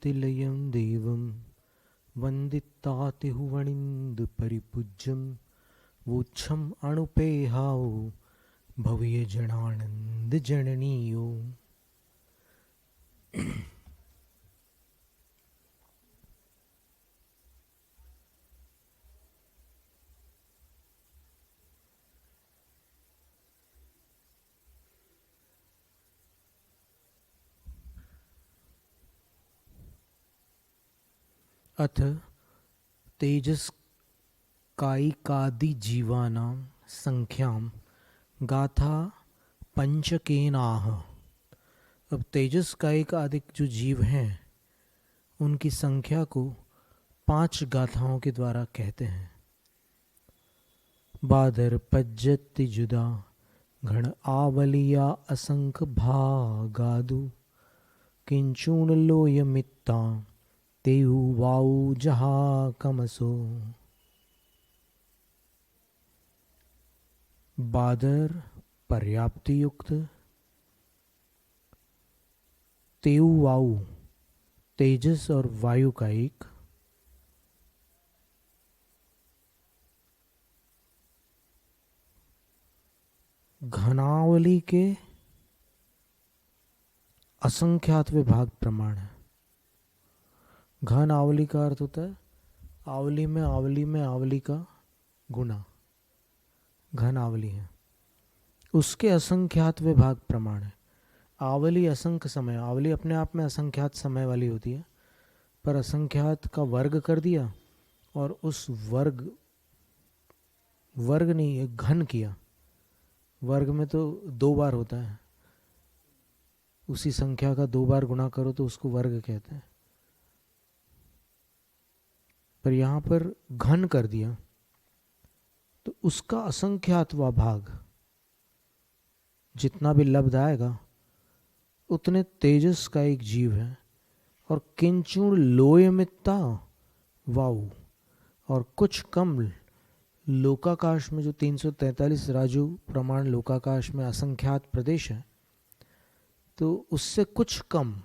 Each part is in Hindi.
ज्योतिलयं देवं वन्दितातिहुवनिन्दपरिपूज्यं वोच्छम् अणुपेहाओ भव्यजनानन्दजननीयो। अथ तेजस्कायिकादिजीवानां संख्यां गाथा पंचकेनाह। अब तेजस कायिक आदि जो जीव हैं उनकी संख्या को 5 गाथाओं के द्वारा कहते हैं। बादर पज्जति जुदा घण आवलिया असंख भागादु किंचून लोय मित्ता तेहु वाऊ जहा कमसो। बादर पर्याप्ति युक्त, तेउ वायु तेजस और वायु का एक, घनावली के असंख्यात विभाग प्रमाण है। घन आवली का अर्थ होता है आवली में आवली का गुना, घन आवली है, उसके असंख्यात विभाग प्रमाण है। आवली असंख्य समय, आवली अपने आप में असंख्यात समय वाली होती है, पर असंख्यात का वर्ग कर दिया और उस वर्ग नहीं घन किया। वर्ग में तो 2 बार होता है, उसी संख्या का 2 बार गुणा करो तो उसको वर्ग कहते हैं, पर यहां पर घन कर दिया तो उसका असंख्यातवा भाग जितना भी लब्ध आएगा उतने तेजस का एक जीव है। और किंचुण लोयमित्ता वायु, और कुछ कम लोकाकाश में, जो 343 राजु प्रमाण लोकाकाश में असंख्यात प्रदेश है, तो उससे कुछ कम,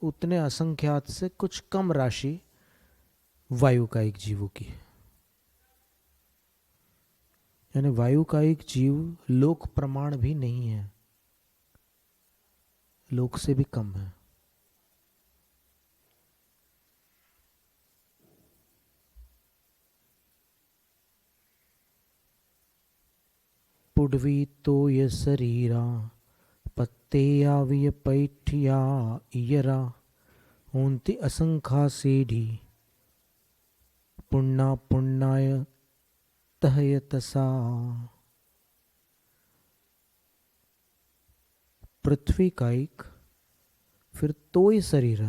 उतने असंख्यात से कुछ कम राशि वायु का एक जीवों की है। यानी वायु का एक जीव लोक प्रमाण भी नहीं है, लोक से भी कम है। पुडवी तो ये शरीरा पत्तेया विय पैठिया इयरा ऊंती असंखा सेढ़ी पुण्ना पुण्याय तहयतसा। पृथ्वी कायिक, फिर तोय शरीर,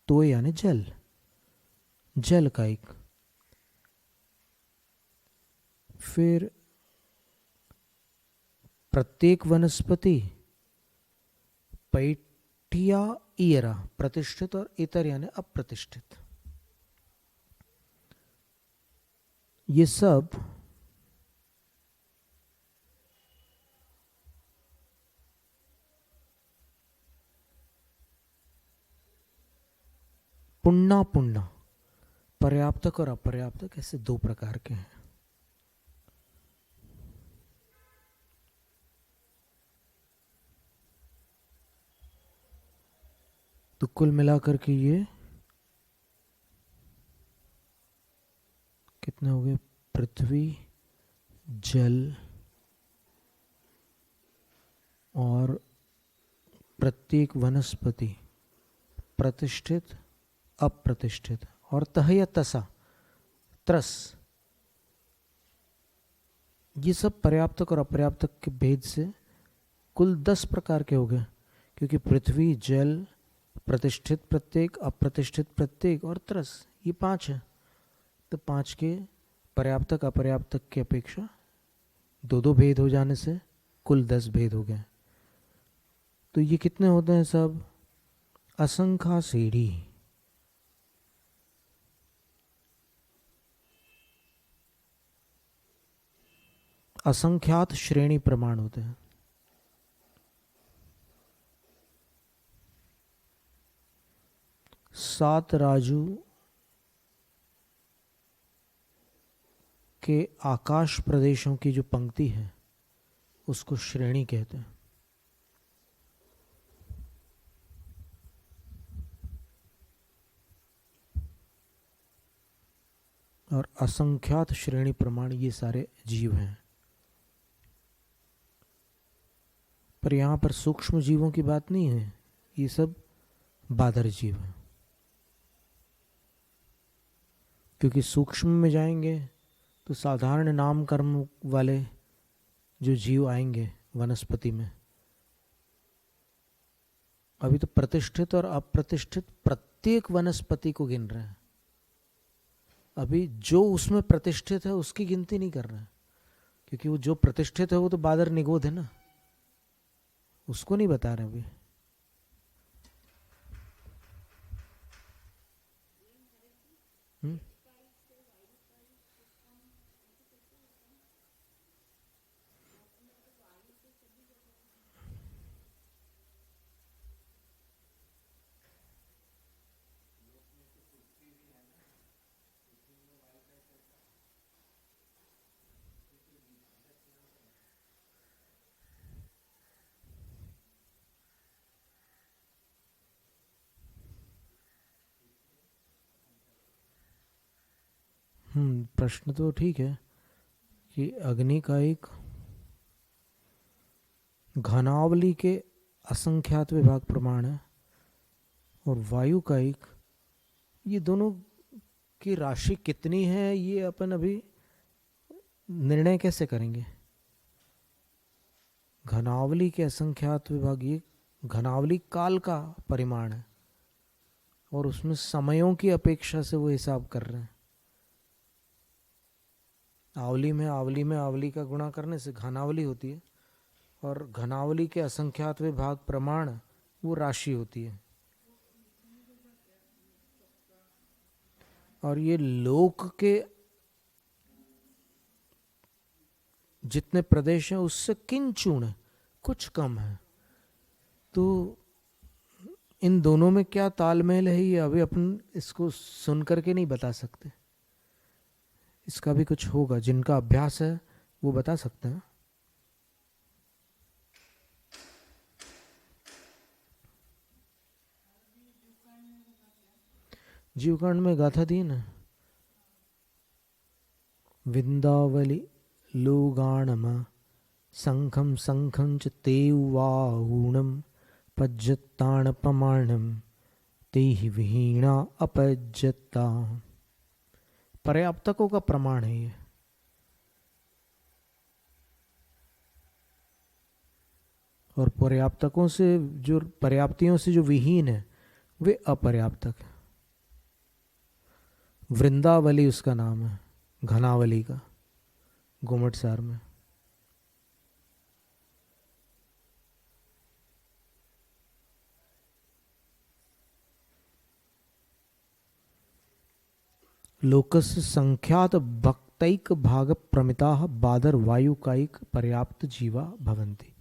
तोय यानी जल, जल कायिक, फिर प्रत्येक वनस्पति, पैठिया इयरा प्रतिष्ठित और इतर यानी अप्रतिष्ठित, ये सब पुण्ना पुण्ना, पर्याप्तक और अपर्याप्तक, ऐसे 2 प्रकार के हैं। तो कुल मिलाकर के ये कितने हो गए? पृथ्वी, जल और प्रत्येक वनस्पति, प्रतिष्ठित अप्रतिष्ठित, और तहय तसा, त्रस, ये सब पर्याप्तक और अपर्याप्तक के भेद से कुल 10 प्रकार के हो गए। क्योंकि पृथ्वी, जल, प्रतिष्ठित प्रत्येक, अप्रतिष्ठित प्रत्येक और त्रस, ये 5 है। तो 5 के पर्याप्तक अपर्याप्तक की अपेक्षा 2-2 भेद हो जाने से कुल 10 भेद हो गए। तो ये कितने होते हैं सब? असंख्या सीढ़ी, असंख्यात श्रेणी प्रमाण होते हैं। 7 राजू के आकाश प्रदेशों की जो पंक्ति है उसको श्रेणी कहते हैं। और असंख्यात श्रेणी प्रमाण ये सारे जीव हैं। पर यहाँ पर सूक्ष्म जीवों की बात नहीं है, ये सब बादर जीव हैं। क्योंकि सूक्ष्म में जाएंगे तो साधारण नाम कर्म वाले जो जीव आएंगे वनस्पति में, अभी तो प्रतिष्ठित और अप्रतिष्ठित प्रत्येक वनस्पति को गिन रहे हैं। अभी जो उसमें प्रतिष्ठित है उसकी गिनती नहीं कर रहे हैं, क्योंकि वो जो प्रतिष्ठित है वो तो बादर निगोद है ना, उसको नहीं बता रहे अभी। प्रश्न तो ठीक है कि अग्नि का एक घनावली के असंख्यात विभाग प्रमाण है और वायु का एक, ये दोनों की राशि कितनी है ये अपन अभी निर्णय कैसे करेंगे। घनावली के असंख्यात विभाग, ये घनावली काल का परिमाण है और उसमें समयों की अपेक्षा से वो हिसाब कर रहे हैं। आवली में आवली का गुणा करने से घनावली होती है और घनावली के असंख्यात विभाग प्रमाण वो राशि होती है। और ये लोक के जितने प्रदेश हैं उससे किंचुण कुछ कम है। तो इन दोनों में क्या तालमेल है ये अभी अपन इसको सुन करके नहीं बता सकते। इसका भी कुछ होगा, जिनका अभ्यास है वो बता सकते हैं। जीवकांड में गाथा दी ना, विंदावली लोगाणम संखम संखम च तेवाहूणम पज्जताण प्रमाणम तेहि विहीणा अपज्जता। पर्याप्तकों का प्रमाण है ये। और पर्याप्तकों से जो पर्याप्तियों से जो विहीन है वे अपर्याप्तक है। वृंदावली उसका नाम है, घनावली का, गोमटसार में। लोकस संख्यात भक्तैक भाग प्रमिता बादर वायु कायिक पर्याप्त जीवा भवंती।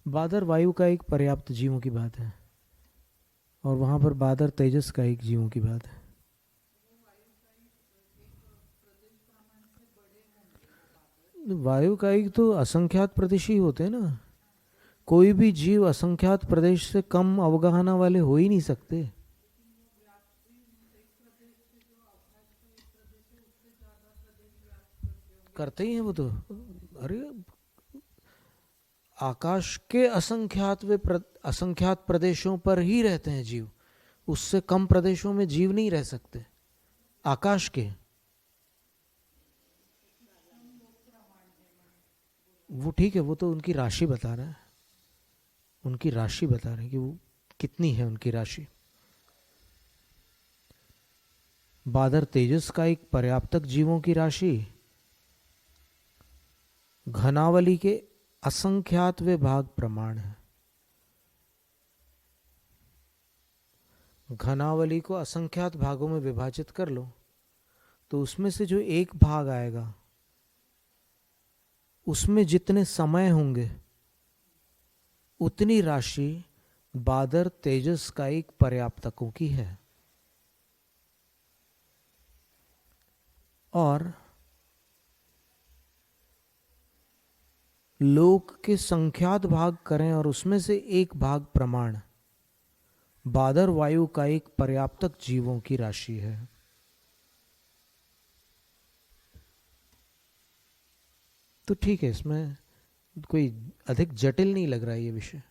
बादर वायु का एक पर्याप्त जीवों की बात है और वहां पर बादर तेजस का एक जीवों की बात है। वायु का एक तो असंख्यात प्रदेश ही होते हैं ना। कोई भी जीव असंख्यात प्रदेश से कम अवगाहना वाले हो ही नहीं सकते। करते ही हैं वो तो। अरे आकाश के असंख्यात प्रदेशों पर ही रहते हैं जीव, उससे कम प्रदेशों में जीव नहीं रह सकते। आकाश के वो ठीक है, वो तो उनकी राशि बता रहा है, उनकी राशि बता रहे हैं कि वो कितनी है उनकी राशि। बादर तेजस का एक पर्याप्तक जीवों की राशि घनावली के असंख्यात विभाग प्रमाण है। घनावली को असंख्यात भागों में विभाजित कर लो तो उसमें से जो एक भाग आएगा उसमें जितने समय होंगे उतनी राशि बादर तेजस का एक पर्याप्तकों की है। और लोक के संख्यात भाग करें और उसमें से एक भाग प्रमाण, बादर वायु का एक पर्याप्तक जीवों की राशि है। तो ठीक है, इसमें कोई अधिक जटिल नहीं लग रहा है ये विषय।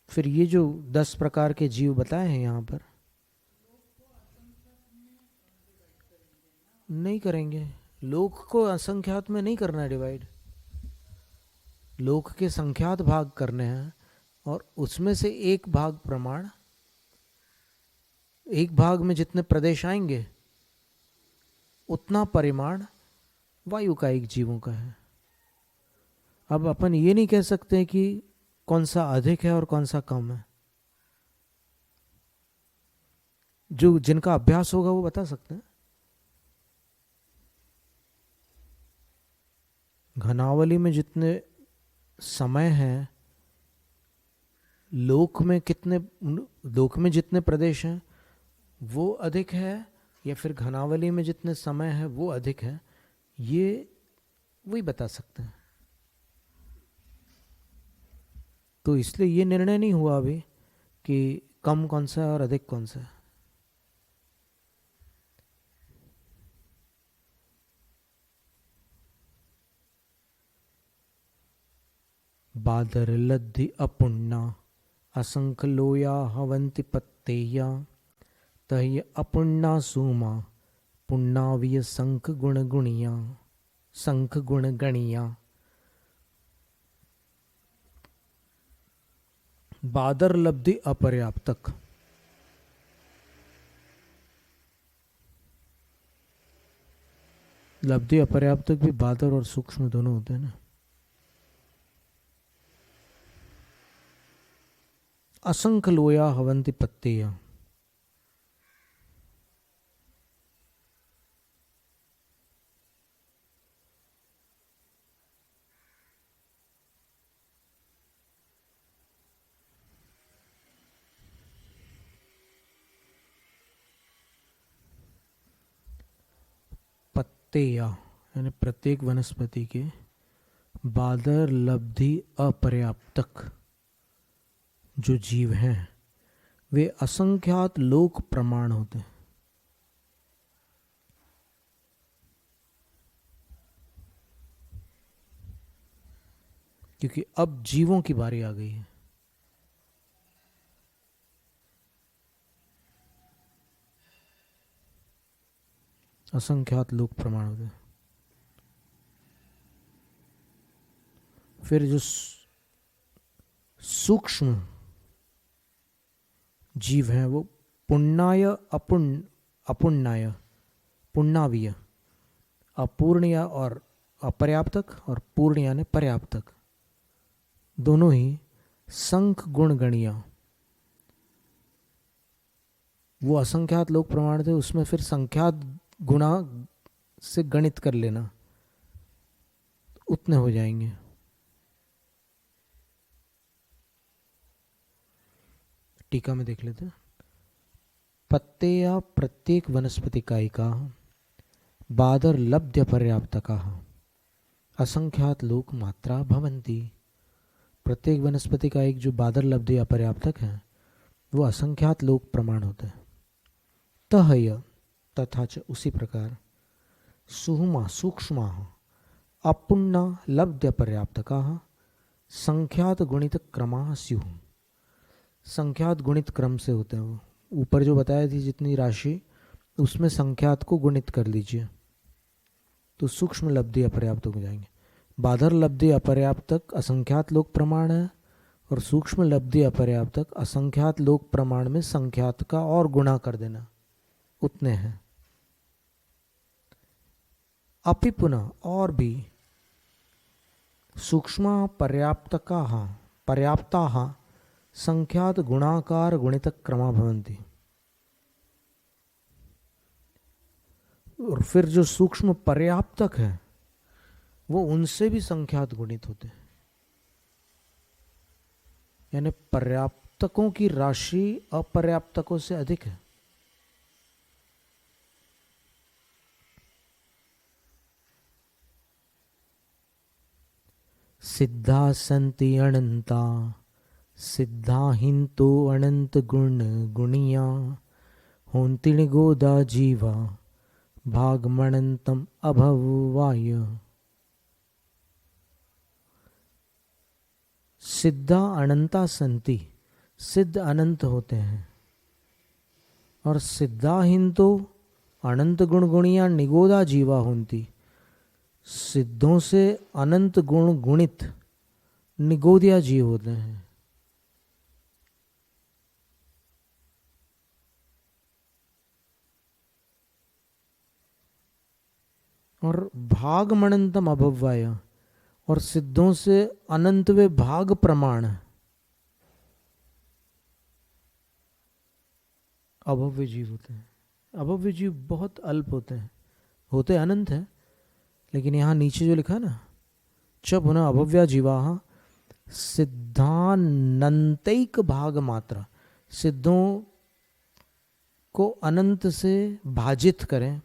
फिर ये जो 10 प्रकार के जीव बताए हैं यहां पर, नहीं करेंगे। लोक को असंख्यात में नहीं करना है डिवाइड, लोक के संख्यात भाग करने हैं और उसमें से एक भाग प्रमाण, एक भाग में जितने प्रदेश आएंगे उतना परिमाण वायु का एक जीवों का है। अब अपन ये नहीं कह सकते कि कौन सा अधिक है और कौन सा कम है, जो जिनका अभ्यास होगा वो बता सकते हैं। घनावली में जितने समय हैं, लोक में जितने प्रदेश हैं वो अधिक है, या फिर घनावली में जितने समय है वो अधिक है, ये वही बता सकते हैं। तो इसलिए ये निर्णय नहीं हुआ अभी कि कम कौन सा है और अधिक कौन सा है। बादर लद्धि अपुण्णा असंख लोया हवंति पत्तेया तह्य अपुण्णा सूमा पुण्णाविय संख गुण गुणिया संख गुण गणिया। बादर लब्धि अपर्याप्तक, लब्धि अपर्याप्तक भी बादर और सूक्ष्म दोनों होते हैं ना। असंख्य लोया हवंति पत्तेया, पत्तेया यानी प्रत्येक वनस्पति के बादर लब्धि अपर्याप्तक जो जीव हैं वे असंख्यात लोक प्रमाण होते हैं। क्योंकि अब जीवों की बारी आ गई है। असंख्यात लोक प्रमाण होते हैं। फिर जो सूक्ष्म जीव हैं वो पुण्याय अपुण्याय पुण्णावीय, अपूर्णीय और अपर्याप्तक, और पूर्ण यानी पर्याप्तक, दोनों ही संख गुण गणिया। वो असंख्यात लोक प्रमाण थे, उसमें फिर संख्यात गुणा से गणित कर लेना, उतने हो जाएंगे। टीका में देख लेते हैं। पत्ते या प्रत्येक वनस्पति इकाइका बादर लब्ध्य पर्याप्तका असंख्यात लोक मात्रा भवंती। प्रत्येक वनस्पति का एक जो बादर लब्ध्य अपर्याप्तक है वो असंख्यात लोक प्रमाण होते हैं। तहय तथा च उसी प्रकार सुहुमा सूक्ष्मा अपुण्णा लब्ध्य पर्याप्तका संख्यात गुणित क्रमा स्युः। संख्यात गुणित क्रम से होते हैं वो, ऊपर जो बताया थी जितनी राशि उसमें संख्यात को गुणित कर लीजिए तो सूक्ष्म लब्धि अपर्याप्तक हो जाएंगे। बादर लब्धि अपर्याप्तक असंख्यात लोक प्रमाण है और सूक्ष्म लब्धि अपर्याप्तक असंख्यात लोक प्रमाण में संख्यात का और गुणा कर देना, उतने हैं। अपि पुनः और भी सूक्ष्म पर्याप्ता संख्यात गुणाकार गुणित क्रमा भवन्ति। और फिर जो सूक्ष्म पर्याप्तक है वो उनसे भी संख्यात गुणित होते हैं, यानी पर्याप्तकों की राशि अपर्याप्तकों से अधिक है। सिद्धा संति अनंता सिद्धा हिंतो अनंत गुण गुणिया होंतिण गोदा जीवा भागमणंतम अभवाय। सिद्धा अनंता संति, सिद्ध अनंत होते हैं, और सिद्धा हिंतो अनंत गुण गुणिया निगोदा जीवा होंती, सिद्धों से अनंत गुण गुणित निगोदिया जीव होते हैं। और भागमणंतम अभव्याय, और सिद्धों से अनंत वे भाग प्रमाण अभव्य जीव होते हैं। अभव्य जीव बहुत अल्प होते हैं, होते अनंत हैं, लेकिन यहाँ नीचे जो लिखा है ना, च पुनः अभव्या जीवा सिद्धानंतैक भाग मात्रा, सिद्धों को अनंत से भाजित करें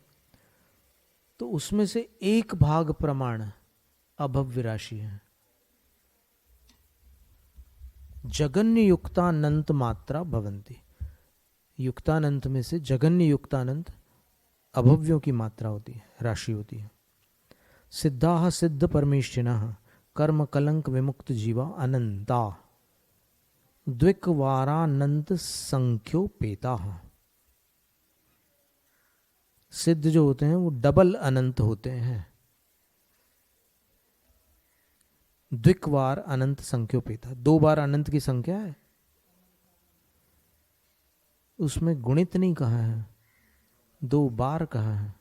तो उसमें से एक भाग प्रमाण अभव्य राशि है। जगन्य युक्तानंत मात्रा भवंती, युक्तानंत में से जगन्य युक्तानंत अभव्यों की मात्रा होती है, राशि होती है। सिद्धाः सिद्ध परमेष्ठिनः कर्म कलंक विमुक्त जीवा अनंता द्विकवारानंत संख्योपेता। सिद्ध जो होते हैं वो डबल अनंत होते हैं, द्विकवार अनंत संख्योपेता, 2 बार अनंत की संख्या है, उसमें गुणित नहीं कहा है, 2 बार कहा है,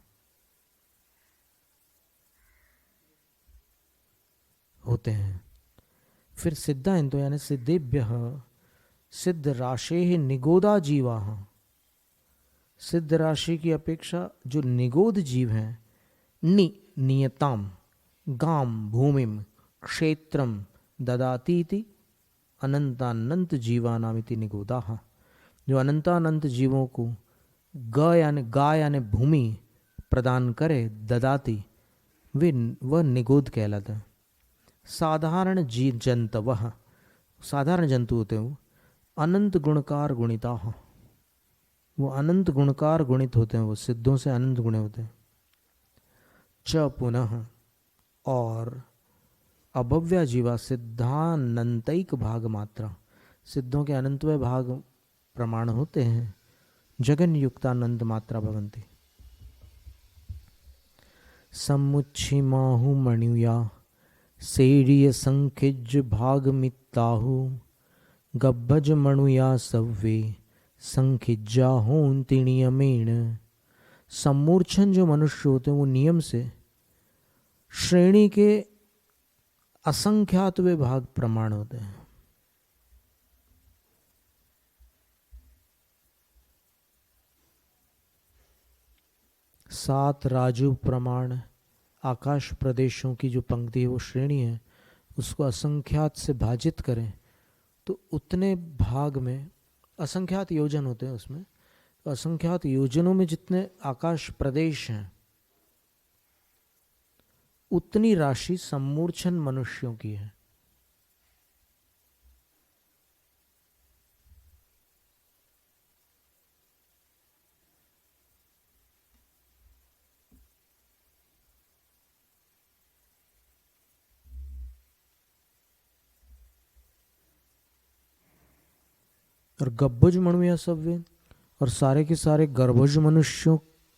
होते हैं। फिर सिद्धा इंदो यानी सिद्धेभ्य सिद्ध राशे निगोदा जीवा, सिद्ध राशि की अपेक्षा जो निगोद जीव हैं, नियताम गाम भूमिम क्षेत्रम ददातीति अनंतानंत जीवानामिति निगोदाः, जो अनंतानंत जीवों को गा यानी भूमि प्रदान करे, ददाती, वह निगोद कहलाता है। साधारण जंतवः, साधारण जंतु होते हैं वो, अनंत गुणकार गुणिता, वो अनंत गुणकार गुणित होते हैं, वो सिद्धों से अनंत गुणे होते हैं। च पुनः, और अभव्या जीवा सिद्धानंतैक भाग मात्रा, सिद्धों के अनंतवे भाग प्रमाण होते हैं। जगन युक्तानंद मात्रा भवंती। समुच्छिमाहु मणुया सेड़िय संखिज भाग मित्ताहु गब्भज मणुया सव्वे संखिज्जा हों तिणियमेण। सम्मूर्छन जो मनुष्य होते हैं वो नियम से श्रेणी के असंख्यात वे भाग प्रमाण होते हैं। सात राजू प्रमाण आकाश प्रदेशों की जो पंक्ति है वो श्रेणी है, उसको असंख्यात से भाजित करें तो उतने भाग में असंख्यात योजन होते हैं उसमें, तो असंख्यात योजनों में जितने आकाश प्रदेश हैं उतनी राशि सम्मूर्छन मनुष्यों की है। और गब्भज मणुया सव्य, और सारे के सारे गर्भज मनुष्यों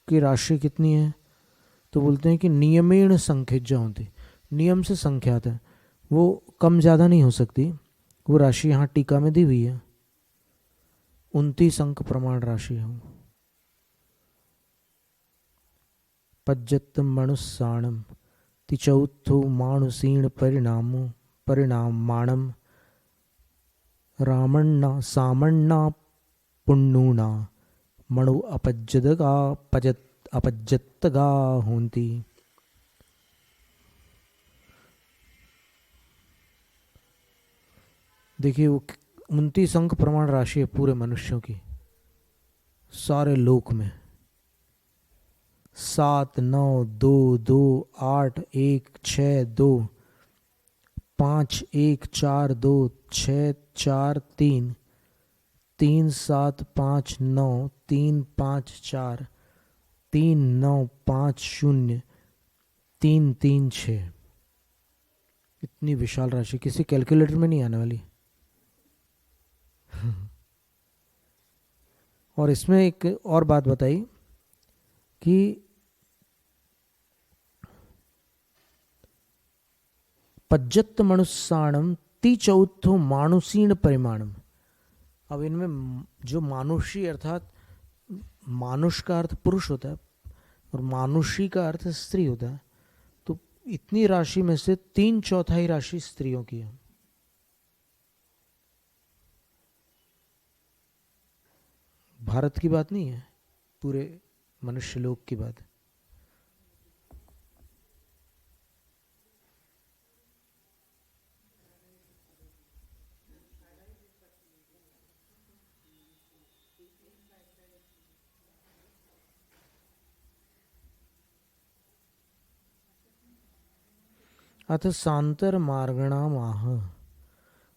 की राशि कितनी है, तो बोलते हैं कि नियमेण संख्यज्जा होती, नियम से संख्यात है, वो कम ज़्यादा नहीं हो सकती। वो राशि यहाँ टीका में दी हुई है, 29 अंक प्रमाण राशि है। पज्जत मनुस्साणम तिचौथो मानुसीण परिणामो परिणामाणम रामण्णा सामण्णा पुण्णूना मणु अपज्जदगा अपज्जतगा होंती। देखिए वो 29 अंक प्रमाण राशि है पूरे मनुष्यों की, सारे लोक में। 7 9 2 2 8 1 6 2 5 1 4 2 6 4 3 3 7 5 9 3 5 4 3 9 5 0 3 3 6। इतनी विशाल राशि किसी कैलकुलेटर में नहीं आने वाली। और इसमें एक और बात बताई कि पज्जत मनुष्याणम ती चौथो मानुषीण परिमाणम। अब इनमें जो मानुषी अर्थात मानुष का अर्थ पुरुष होता है और मानुषी का अर्थ स्त्री होता है, तो इतनी राशि में से 3/4 राशि स्त्रियों की है। भारत की बात नहीं है, पूरे मनुष्य लोक की बात है। अथ सांतर मार्गणा माह।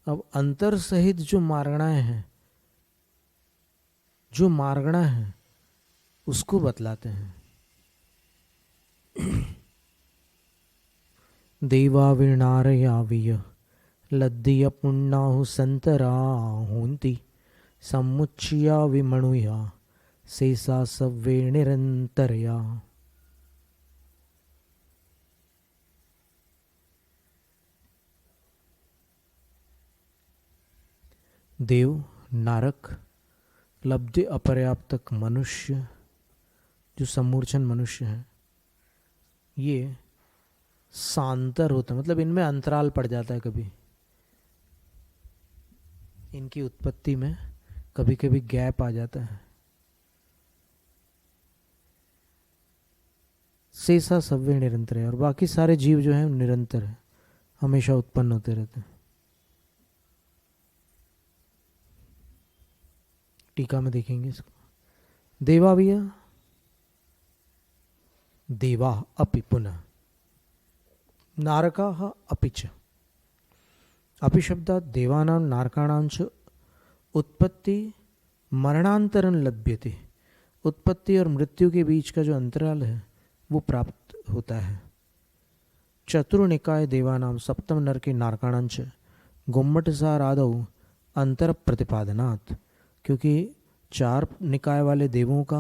अब अंतर सहित जो मार्गणाएं हैं, जो मार्गणा है उसको बतलाते हैं। देवाविनारयाविय लद्दिय पुण्णाहु संतरा होन्ति समुच्चिया विमणुया शेषा सव्वे निरंतरया। देव, नारक, लब्धि अपर्याप्तक मनुष्य, जो सम्मूर्छन मनुष्य है, ये सांतर होता है, मतलब इनमें अंतराल पड़ जाता है। कभी इनकी उत्पत्ति में कभी कभी गैप आ जाता है। शेषा सव्य निरंतर है, और बाकी सारे जीव जो हैं निरंतर है, हमेशा उत्पन्न होते रहते हैं। टीका में देखेंगे इसको। देवाविया देवा अपि पुनः नारका अपि च। अपि शब्दात् देवानां नारकाणां च उत्पत्ति मरणांतरं लभ्यते। उत्पत्ति और मृत्यु के बीच का जो अंतराल है वो प्राप्त होता है। चतुर्निकाय देवानां सप्तम नर के नारकाणां च गुम्मटसार आदौ अंतर प्रतिपादनात्। क्योंकि 4 निकाय वाले देवों का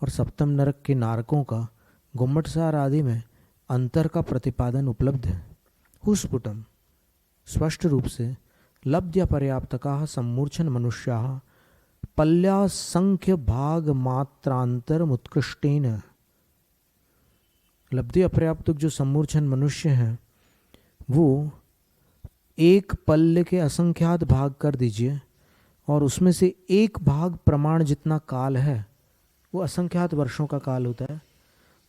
और सप्तम नरक के नारकों का गुम्मटसार आदि में अंतर का प्रतिपादन उपलब्ध है। हुस्फुटम स्पष्ट रूप से लब्ध्य पर्याप्तका सम्मूर्छन मनुष्या पल्या संख्य भाग मात्रांतर उत्कृष्टेन। लब्धि अपर्याप्त जो सम्मूर्छन मनुष्य हैं वो एक पल्य के असंख्यात भाग कर दीजिए, और उसमें से एक भाग प्रमाण जितना काल है, वो असंख्यात वर्षों का काल होता है,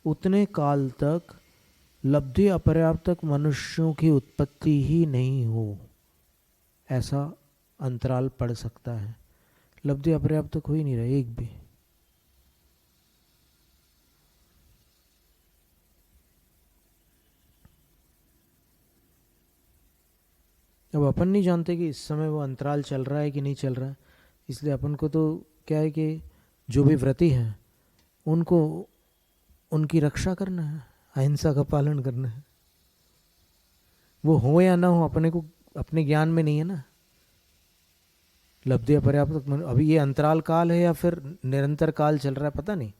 उतने काल तक लब्धि अपर्याप्तक मनुष्यों की उत्पत्ति ही नहीं हो, ऐसा अंतराल पड़ सकता है। लब्धि अपर्याप्तक हो ही नहीं रहा एक भी। अब अपन नहीं जानते कि इस समय वो अंतराल चल रहा है कि नहीं चल रहा है, इसलिए अपन को तो क्या है कि जो भी व्रती हैं उनको उनकी रक्षा करना है, अहिंसा का पालन करना है। वो हो या ना हो अपने को, अपने ज्ञान में नहीं है ना। लब्धि अपर्याप्त अभी ये अंतराल काल है या फिर निरंतर काल चल रहा है पता नहीं,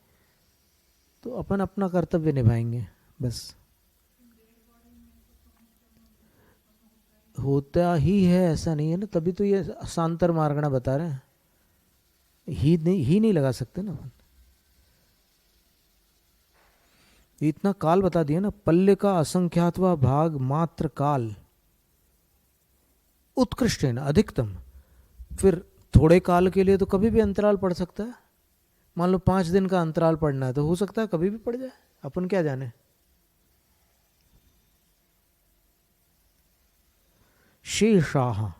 तो अपन अपना कर्तव्य निभाएंगे बस। होता ही है ऐसा नहीं है ना, तभी तो ये सांतर मार्गणा बता रहे हैं। ही नहीं लगा सकते ना अपन। इतना काल बता दिया ना, पल्ले का असंख्यातवा भाग मात्र काल उत्कृष्ट है ना, अधिकतम। फिर थोड़े काल के लिए तो कभी भी अंतराल पड़ सकता है। मान लो 5 दिन का अंतराल पड़ना है तो हो सकता है कभी भी पड़ जाए, अपन क्या जाने। शेषाः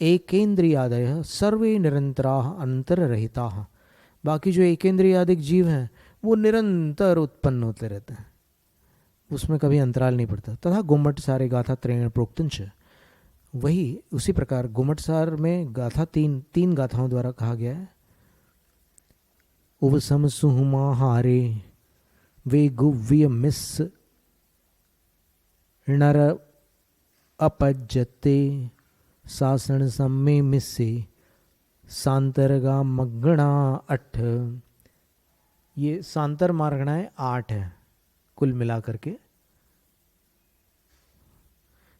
एकेन्द्रियादयः सर्वे निरंतराः अंतररहिताः। बाकी जो एकेन्द्रियादिक जीव हैं वो निरंतर उत्पन्न होते रहते हैं, उसमें कभी अंतराल नहीं पड़ता। तथा गुम्मट सारे गाथा त्रयण प्रोक्तंच वही उसी प्रकार गुमटसार में गाथा तीन गाथाओं द्वारा कहा गया है। उवसम सुहुमा हारे वे गुव्य मिस नर अपजते सासण सम्मे मिस्से सांतरगा मगणा अठ। ये सांतर मार्गणाएं 8 है कुल मिलाकर के।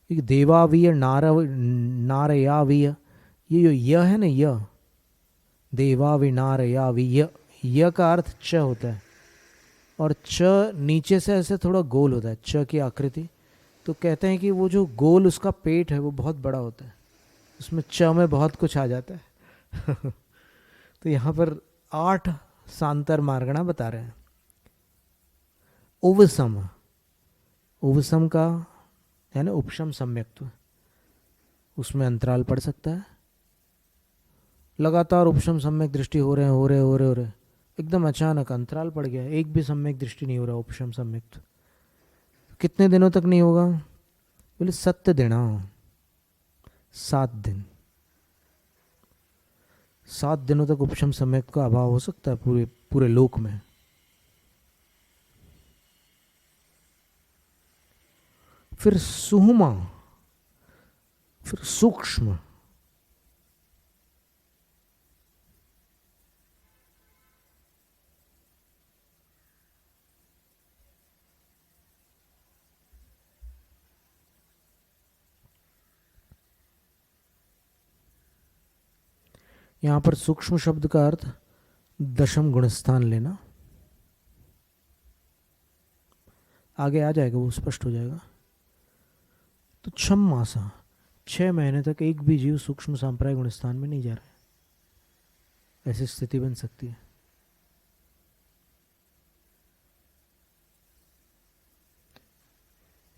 एक देवावीय नारयावीय, ये जो य है ना, य देवावी नारयावीय, य का अर्थ च होता है और च नीचे से ऐसे थोड़ा गोल होता है, च की आकृति। तो कहते हैं कि वो जो गोल उसका पेट है वो बहुत बड़ा होता है, उसमें च में बहुत कुछ आ जाता है। तो यहाँ पर 8 सांतर मार्गणा बता रहे हैं। उवसम, उवसम का है ना उपशम सम्यक्त्व, उसमें अंतराल पड़ सकता है। लगातार उपशम सम्यक दृष्टि हो रहे एकदम अचानक अंतराल पड़ गया, एक भी सम्यक दृष्टि नहीं हो रहा उपशम सम्यक्त्व। कितने दिनों तक नहीं होगा? बोले 7 दिन, 7 दिन, 7 दिनों तक उपशम सम्यक का अभाव हो सकता है पूरे पूरे लोक में। फिर सुहुमा, फिर सूक्ष्म, यहां पर सूक्ष्म शब्द का अर्थ दशम गुणस्थान लेना। आगे आ जाएगा, वो स्पष्ट हो जाएगा। तो 6 मासा, 6 महीने तक एक भी जीव सूक्ष्म सांप्राय गुणस्थान में नहीं जा रहा है, ऐसी स्थिति बन सकती है।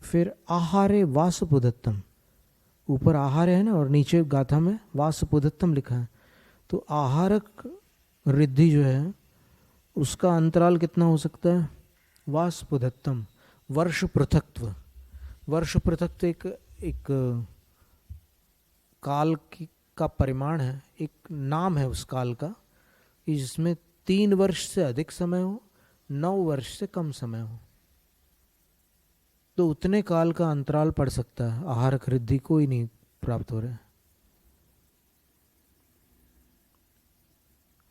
फिर आहारे वासपुदत्तम, ऊपर आहार है ना और नीचे गाथा में वासपुदत्तम लिखा है। तो आहारक रिद्धि जो है उसका अंतराल कितना हो सकता है? वासपुदत्तम, वर्ष पृथक्त्व। वर्ष पृथक्त्व एक काल का परिमाण है, एक नाम है उस काल का, जिसमें 3 वर्ष से अधिक समय हो, 9 वर्ष से कम समय हो। तो उतने काल का अंतराल पड़ सकता है, आहारक रिद्धि कोई नहीं प्राप्त हो रहा है।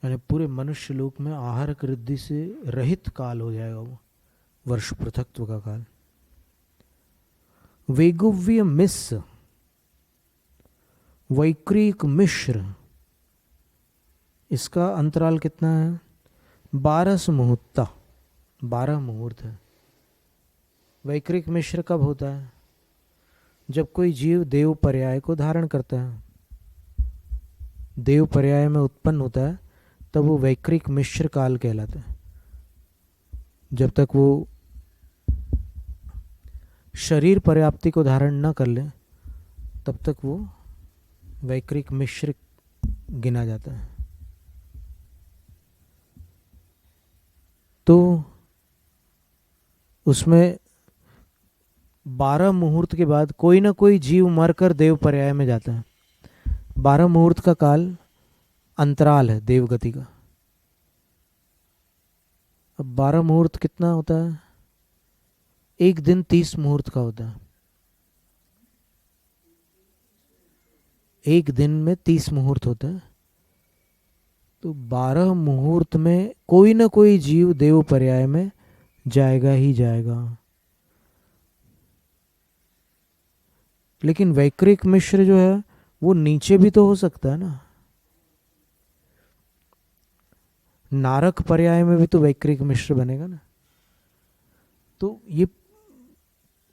यानी पूरे मनुष्य लोक में आहारक रिद्धि से रहित काल हो जाएगा वो वर्ष पृथक्त्व का काल। वेगुव्य मिस, वैक्रीक मिश्र, इसका अंतराल कितना है? 12 मुहूर्त, 12 मुहूर्त है। वैक्रिक मिश्र कब होता है? जब कोई जीव देव पर्याय को धारण करता है, देव पर्याय में उत्पन्न होता है, तब वो वैक्रिक मिश्र काल कहलाता है। जब तक वो शरीर पर्याप्ति को धारण न कर ले तब तक वो वैक्रिक मिश्र गिना जाता है। तो उसमें 12 मुहूर्त के बाद कोई ना कोई जीव मरकर देव पर्याय में जाता है। 12 मुहूर्त का काल अंतराल है देवगति का। अब 12 मुहूर्त कितना होता है? एक दिन 30 मुहूर्त का होता है। एक दिन में 30 मुहूर्त होता है। तो 12 मुहूर्त में कोई ना कोई जीव देव पर्याय में जाएगा ही जाएगा। लेकिन वैक्रिक मिश्र जो है वो नीचे भी तो हो सकता है ना। नारक पर्याय में भी तो वैक्रिक मिश्र बनेगा ना। तो ये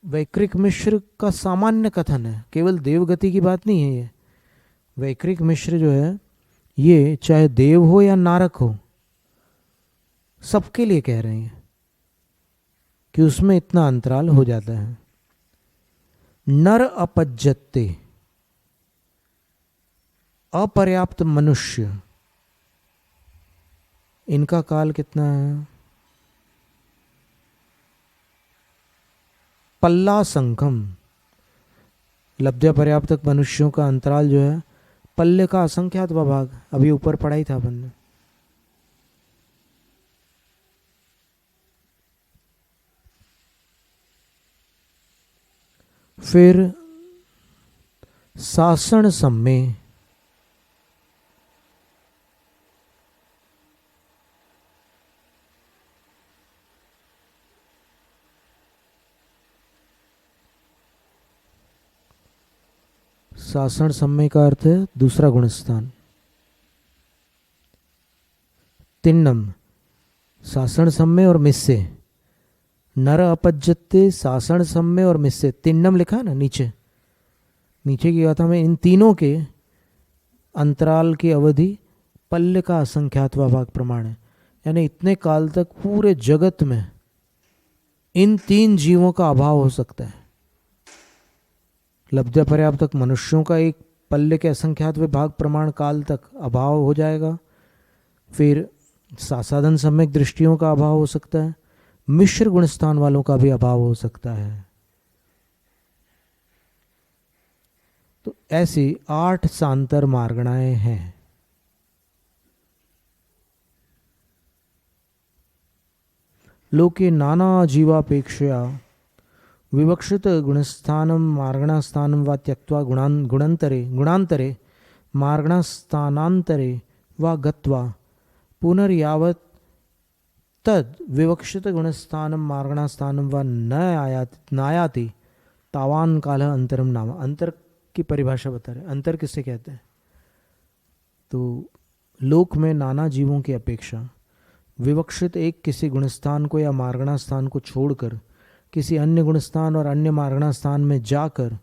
वैक्रिक मिश्र का सामान्य कथन है, केवल देवगति की बात नहीं है। ये वैक्रिक मिश्र जो है ये चाहे देव हो या नारक हो, सबके लिए कह रहे हैं कि उसमें इतना अंतराल हो जाता है। नर अपज्जते, अपर्याप्त मनुष्य, इनका काल कितना है? पल्ला संघम, लब्ध्या पर्याप्तक मनुष्यों का अंतराल जो है पल्ले का असंख्यात भाग, अभी ऊपर पढ़ा ही था अपन ने। फिर सासण सम्मे, सासण सम्मे का अर्थ है दूसरा गुणस्थान। तिन्नम, सासण सम्मे और मिस्से, नर अपज्यते सासण सम्मे और मिस्से, तिन्नम लिखा है ना नीचे, नीचे की गाथा में इन तीनों के अंतराल की अवधि पल्ले का असंख्यातवा भाग प्रमाण है। यानी इतने काल तक पूरे जगत में इन तीन जीवों का अभाव हो सकता है। लब्ध्या पर्याप्तक मनुष्यों का एक पल्ले के असंख्यात भाग प्रमाण काल तक अभाव हो जाएगा। फिर सासाधन सम्यक दृष्टियों का अभाव हो सकता है, मिश्र गुणस्थान वालों का भी अभाव हो सकता है। तो ऐसी 8 सांतर मार्गणाएं हैं। लोके नाना जीवापेक्षया विवक्षित गुणस्थानम मार्गणास्थानम वा त्यक्त्वा गुणांतरे मार्गणास्थानांतरे वा गत्वा पुनर्यावत् तद विवक्षित गुणस्थानम मार्गणास्थानम वा नायाति तावान काल अंतरम नाम। अंतर की परिभाषा बता रहे, अंतर किससे कहते हैं? तो लोक में नाना जीवों की अपेक्षा विवक्षित एक किसी गुणस्थान को या मार्गणा स्थान को छोड़कर किसी अन्य गुणस्थान और अन्य मार्गणा स्थान में जाकर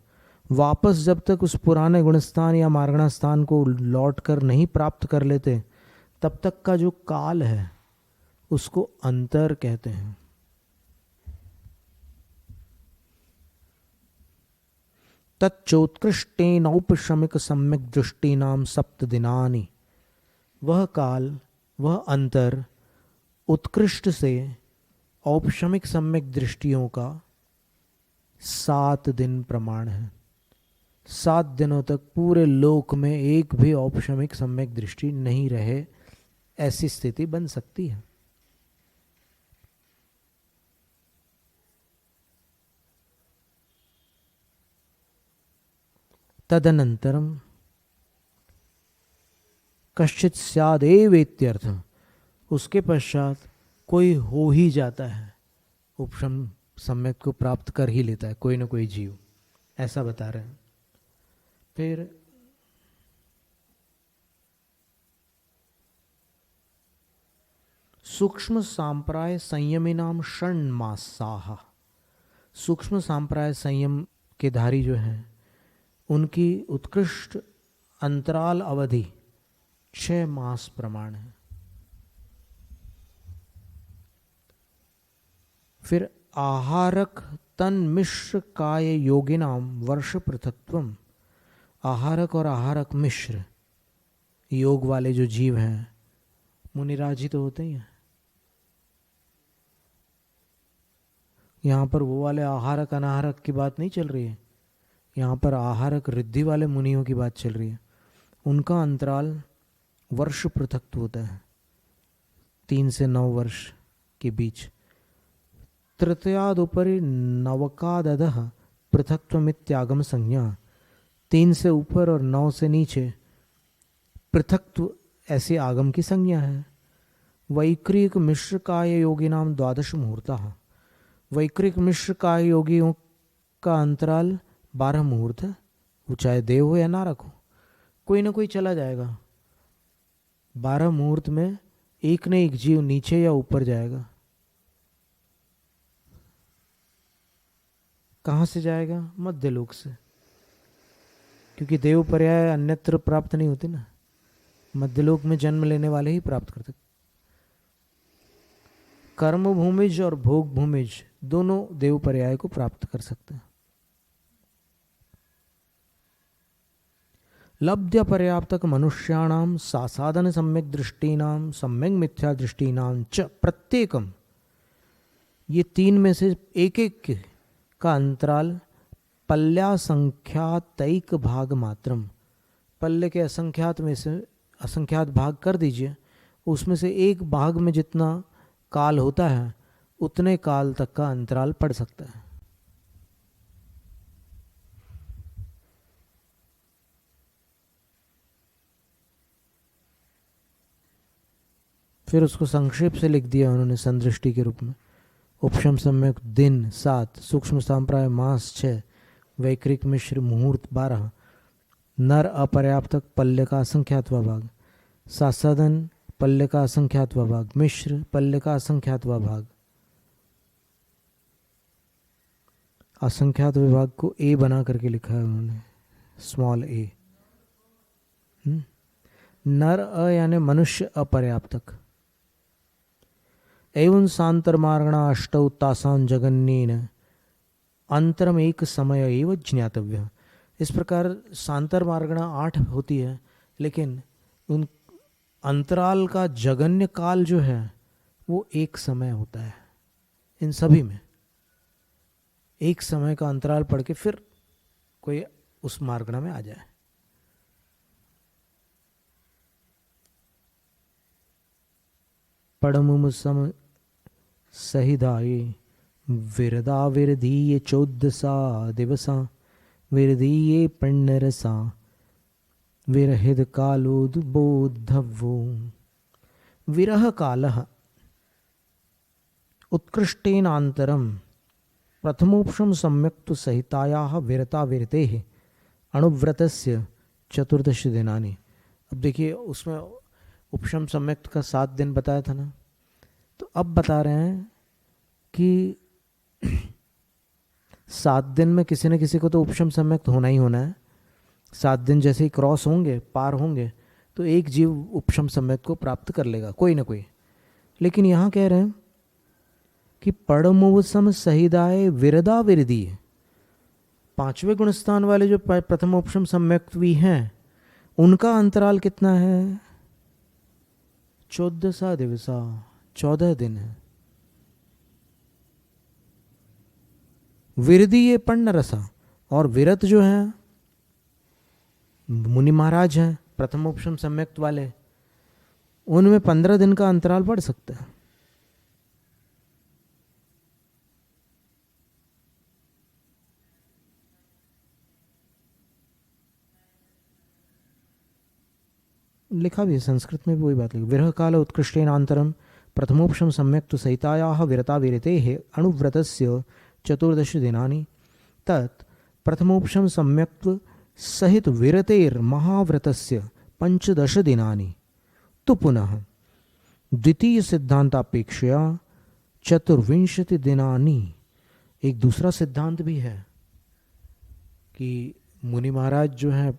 वापस जब तक उस पुराने गुणस्थान या मार्गणा स्थान को लौट कर नहीं प्राप्त कर लेते तब तक का जो काल है उसको अंतर कहते हैं। तच्चोत्कृष्टेन औपशमिक सम्यक दृष्टिनाम 7 दिनानि, वह काल, वह अंतर उत्कृष्ट से औपशमिक सम्यक दृष्टियों का 7 दिन प्रमाण है। 7 दिनों तक पूरे लोक में एक भी औपशमिक सम्यक दृष्टि नहीं रहे, ऐसी स्थिति बन सकती है। तदनंतरम कश्चित स्यादेव इत्यर्थ, उसके पश्चात कोई हो ही जाता है, उपशम सम्यक को प्राप्त कर ही लेता है कोई ना कोई जीव, ऐसा बता रहे हैं। फिर सूक्ष्म सांप्राय संयमी नाम षण्मासाः, सूक्ष्म सांप्राय संयम के धारी जो हैं उनकी उत्कृष्ट अंतराल अवधि 6 मास प्रमाण है। फिर आहारक तन मिश्र काय योगिनाम वर्ष पृथक्त्वम, आहारक और आहारक मिश्र योग वाले जो जीव हैं, मुनिराज ही तो होते ही हैं। यहाँ पर वो वाले आहारक अनाहारक की बात नहीं चल रही है, यहाँ पर आहारक रिद्धि वाले मुनियों की बात चल रही है। उनका अंतराल वर्ष पृथक्त्व होता है, 3 से 9 वर्ष के बीच। तृतीयादुपरि नवकादधः पृथक्त्वमित्यागम संज्ञा, 3 से ऊपर और 9 से नीचे पृथक्त्व ऐसे आगम की संज्ञा है। वैक्रिक मिश्र काय योगी नाम 12 मुहूर्तः, वैक्रिक मिश्र काय योगियों का अंतराल 12 मुहूर्त है। वो चाहे देव हो या नारक हो, कोई ना कोई चला जाएगा। 12 मुहूर्त में एक न एक जीव नीचे या ऊपर जाएगा। कहाँ से जाएगा? मध्यलोक से, क्योंकि देव पर्याय अन्यत्र प्राप्त नहीं होती ना, मध्यलोक में जन्म लेने वाले ही प्राप्त करते। कर्म भूमिज और भोग भूमिज दोनों देव पर्याय को प्राप्त कर सकते हैं। लब्ध्य पर्याप्तक मनुष्याणाम सासाधन सम्यक दृष्टिनाम सम्यक मिथ्या दृष्टिनाम च प्रत्येकम, ये 3 में से एक एक का अंतराल पल्ल्या संख्यातैक भाग मात्रम, पल्ले के असंख्यात में से असंख्यात भाग कर दीजिए, उसमें से एक भाग में जितना काल होता है उतने काल तक का अंतराल पड़ सकता है। फिर उसको संक्षेप से लिख दिया उन्होंने संदृष्टि के रूप में। उपशम सम्यक दिन 7, सूक्ष्म सांप्राय मास 6, वैकृक मिश्र मुहूर्त 12, नर अपर्याप्तक पल्ले का असंख्यातवा भाग, सासादन पल्ले का असंख्यातवा भाग, मिश्र पल्ले का असंख्यातवा भाग। असंख्यात विभाग को ए बना करके लिखा है उन्होंने, स्मॉल ए। नर अ यानी मनुष्य अपर्याप्तक। एवं सांतरमार्गणा अष्टौ तासां जगन्नेन अंतरम एक समय एव ज्ञातव्य। इस प्रकार सांतर मार्गणा 8 होती है, लेकिन उन अंतराल का जगन्य काल जो है वो एक समय होता है। इन सभी में एक समय का अंतराल पढ़ के फिर कोई उस मार्गणा में आ जाए। पड़मुम सम सहिदाये विरदा विरधीये 14 दिवसा विरधीये पन्नरसा विरहित कालोद्बोधवो। विरह कालः उत्कृष्टेनान्तरं प्रथमोपशम सम्यक्तु सहितायाः विरता विरतेः अणुव्रतस्य 14 दिनानि। अब देखिए उसमें उपशम सम्यक्त का 7 दिन बताया था ना, तो अब बता रहे हैं कि 7 दिन में किसी न किसी को तो उपशम सम्यक्त होना ही होना है। 7 दिन जैसे ही क्रॉस होंगे, पार होंगे, तो एक जीव उपशम सम्यक्त को प्राप्त कर लेगा, कोई ना कोई। लेकिन यहाँ कह रहे हैं कि पड़मुवसम सहिदाय विरदा विरदी, 5वें गुणस्थान वाले जो प्रथम उपशम सम्यक्त भी हैं उनका अंतराल कितना है? 14 दिवसा, 14 दिन है। विरदी ये पन्न रसा, और विरत जो है मुनि महाराज हैं प्रथम उपशम सम्यक्त वाले, उनमें 15 दिन का अंतराल पड़ सकता है। लिखा भी है संस्कृत में भी वही बात लिखी। विरह काल उत्कृष्टेनांतरम प्रथमोपशम सम्यक्तु सहितायाः विरता विरतेः अणुव्रतस्य 14 दिनानि तत् प्रथमोपशम सम्यक्त्व सहित विरतेर महाव्रतस्य 15 दिनानि तो पुनः द्वितीय सिद्धांतापेक्षया 24 दिनानि। एक दूसरा सिद्धांत भी है कि मुनि महाराज जो है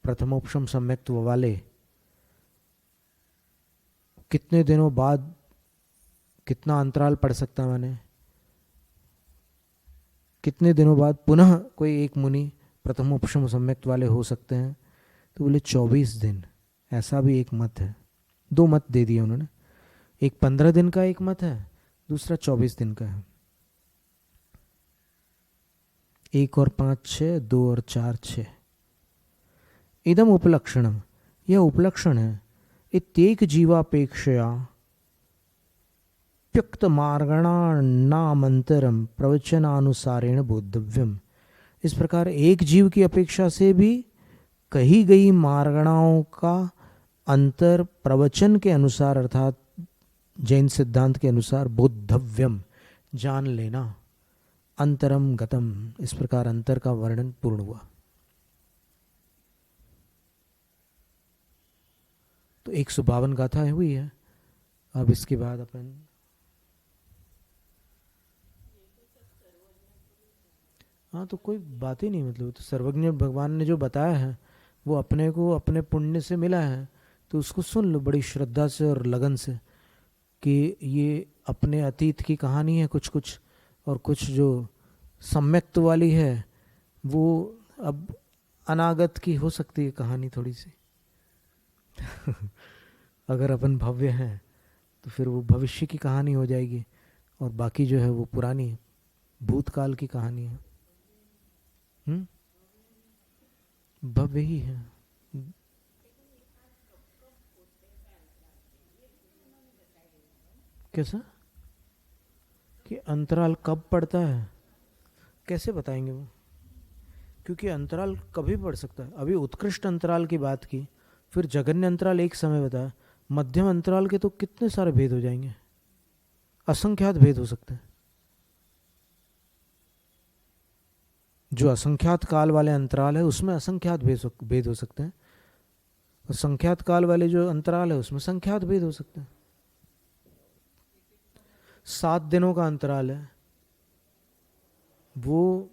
प्रथमोपशम सम्यक्त्व वाले कितने दिनों बाद कितना अंतराल पड़ सकता, मैंने कितने दिनों बाद पुनः कोई एक मुनि प्रथमोपशम सम्यक्त वाले हो सकते हैं? तो बोले 24 दिन। ऐसा भी एक मत है, 2 मत दे दिए उन्होंने। एक 15 दिन का एक मत है, दूसरा 24 दिन का है। 1 और 5 6, 2 और 4 6। इदम उपलक्षणम, यह उपलक्षण है। इत्येक जीवापेक्षया प्युक्त मार्गणानामंतरम प्रवचनानुसारेण बोद्धव्यम। इस प्रकार एक जीव की अपेक्षा से भी कही गई मार्गणाओं का अंतर प्रवचन के अनुसार अर्थात जैन सिद्धांत के अनुसार बोद्धव्यम, जान लेना। अंतरम गतम, इस प्रकार अंतर का वर्णन पूर्ण हुआ। तो 152 गाथा हुई है। अब इसके बाद अपन हाँ तो कोई बात ही नहीं, मतलब तो सर्वज्ञ भगवान ने जो बताया है वो अपने को अपने पुण्य से मिला है, तो उसको सुन लो बड़ी श्रद्धा से और लगन से कि ये अपने अतीत की कहानी है कुछ कुछ, और कुछ जो सम्यक्त वाली है वो अब अनागत की हो सकती है कहानी थोड़ी सी। अगर अपन भव्य हैं तो फिर वो भविष्य की कहानी हो जाएगी, और बाकी जो है वो पुरानी भूतकाल की कहानी है। भव्य ही है। कैसा कि अंतराल कब पड़ता है, कैसे बताएंगे वो? क्योंकि अंतराल कभी पड़ सकता है। अभी उत्कृष्ट अंतराल की बात की, फिर जघन्य अंतराल एक समय बताया, मध्यम अंतराल के तो कितने सारे भेद हो जाएंगे, असंख्यात भेद हो सकते हैं। जो असंख्यात काल वाले अंतराल है उसमें असंख्यात भेद हो सकते हैं, और संख्यात काल वाले जो अंतराल है उसमें संख्यात भेद हो सकते हैं। 7 दिनों का अंतराल है, वो